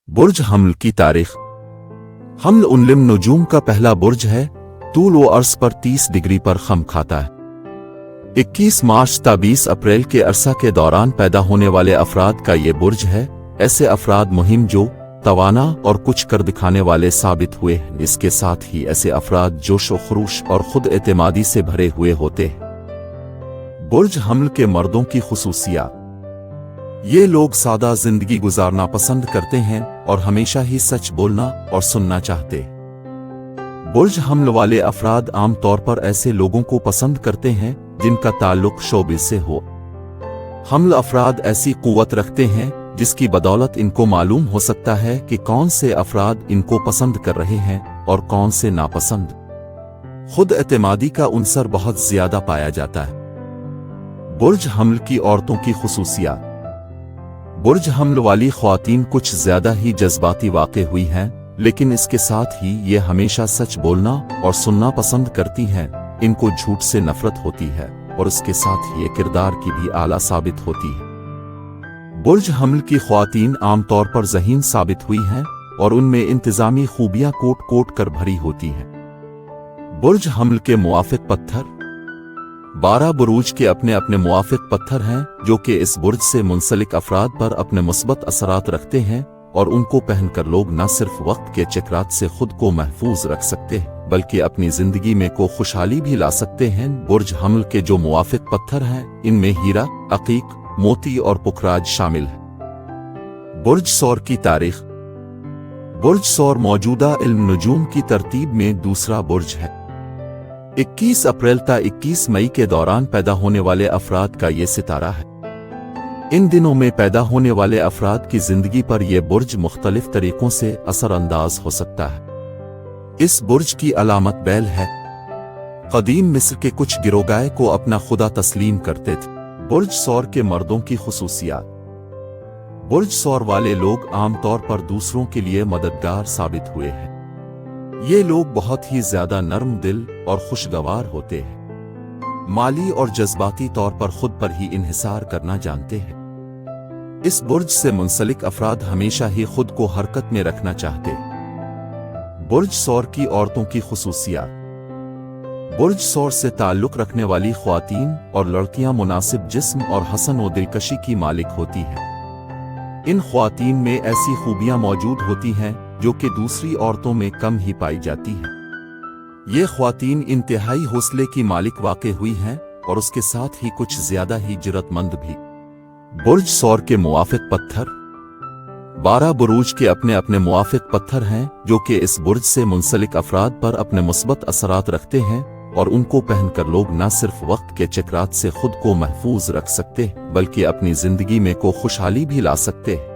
बुर्ज हमल की तारीख। हमल उन नजूम का पहला बुर्ज है। तूल व अर्स पर 30 डिग्री पर खम खाता है। 21 मार्च ta 20 अप्रैल के अरसा के दौरान पैदा होने वाले अफराद का ये बुर्ज है। ऐसे अफराद मुहिम जो तवाना और कुछ कर दिखाने वाले साबित हुए हैं। इसके साथ ही ऐसे अफराद जोश व खरूश और खुद एतमादी से भरे हुए होते हैं। बुर्ज हमल के मर्दों की खुसूसियात। ये लोग सादा जिंदगी गुजारना पसंद करते हैं और हमेशा ही सच बोलना और सुनना चाहते। बुर्ज हमल वाले अफराद आम तौर पर ऐसे लोगों को पसंद करते हैं जिनका ताल्लुक शोबे से हो। हमल अफराद ऐसी कुव्वत रखते हैं जिसकी बदौलत इनको मालूम हो सकता है कि कौन से अफराद इनको पसंद कर रहे हैं और कौन से नापसंद। खुद एतमादी का उनसर बहुत ज्यादा पाया जाता है। बुर्ज हमल की औरतों की खुसूसियात। बुर्ज हमल वाली ख्वातीन कुछ ज्यादा ही जज्बाती वाक़े हुई हैं, लेकिन इसके साथ ही ये हमेशा सच बोलना और सुनना पसंद करती हैं। इनको झूठ से नफरत होती है और इसके साथ ही ये किरदार की भी आला साबित होती है। बुर्ज हमल की ख्वातीन आमतौर पर ज़हीन साबित हुई हैं और उनमें इंतजामी खूबियां कोट कोट कर भरी होती हैं। बुर्ज हमल के मुवाफिक पत्थर। 12 बुरूज के अपने अपने मुवाफिक पत्थर हैं जो कि इस बुर्ज से मुंसलिक अफराद पर अपने मुस्बत असरात रखते हैं और उनको पहनकर लोग न सिर्फ वक्त के चक्रात से खुद को महफूज रख सकते हैं बल्कि अपनी जिंदगी में को खुशहाली भी ला सकते हैं। बुर्ज हमल के जो मुवाफिक पत्थर हैं इनमें हीरा, अकीक, मोती और पुखराज शामिल है। बुर्ज सौर की तारीख। बुर्ज सौर मौजूदा इल्म नजूम की तरतीब में दूसरा बुर्ज है। 21 अप्रैल ta 21 मई के दौरान पैदा होने वाले अफराद का ये सितारा है। इन दिनों में पैदा होने वाले अफराद की जिंदगी पर यह बुर्ज मुख्तलिफ तरीकों से असरअंदाज हो सकता है। इस बुर्ज की अलामत बैल है। कदीम मिस्र के कुछ गिरोगाए को अपना खुदा तस्लीम करते थे। बुर्ज सौर के मर्दों की खुसूसियात। बुर्ज सौर वाले लोग आमतौर पर दूसरों के लिए मददगार साबित हुए हैं। ये लोग बहुत ही ज्यादा नर्म दिल और खुशगवार होते हैं। माली और जज्बाती तौर पर खुद पर ही इन्हिसार करना जानते हैं। इस बुर्ज से मुंसलिक अफराद हमेशा ही खुद को हरकत में रखना चाहते हैं। बुर्ज सौर की औरतों की खुसूसियात। बुर्ज सौर से ताल्लुक रखने वाली ख्वातीन और लड़कियां मुनासिब जिस्म और हसन व दिलकशी की मालिक होती हैं। इन ख्वातीन में ऐसी खूबियां मौजूद होती हैं जो कि दूसरी औरतों में कम ही पाई जाती हैं। ये ख्वातीन इंतहाई हौसले की मालिक वाक़े हुई हैं और उसके साथ ही कुछ ज्यादा ही जरूरतमंद भी। बुर्ज सौर के मुवाफिक पत्थर। 12 बुरूज के अपने अपने मुवाफिक पत्थर हैं जो कि इस बुर्ज से मुंसलिक अफराद पर अपने मुस्बत असरात रखते हैं और उनको पहनकर लोग न सिर्फ वक्त के चक्रात से खुद को महफूज रख सकते बल्कि अपनी जिंदगी में को खुशहाली भी ला सकते हैं।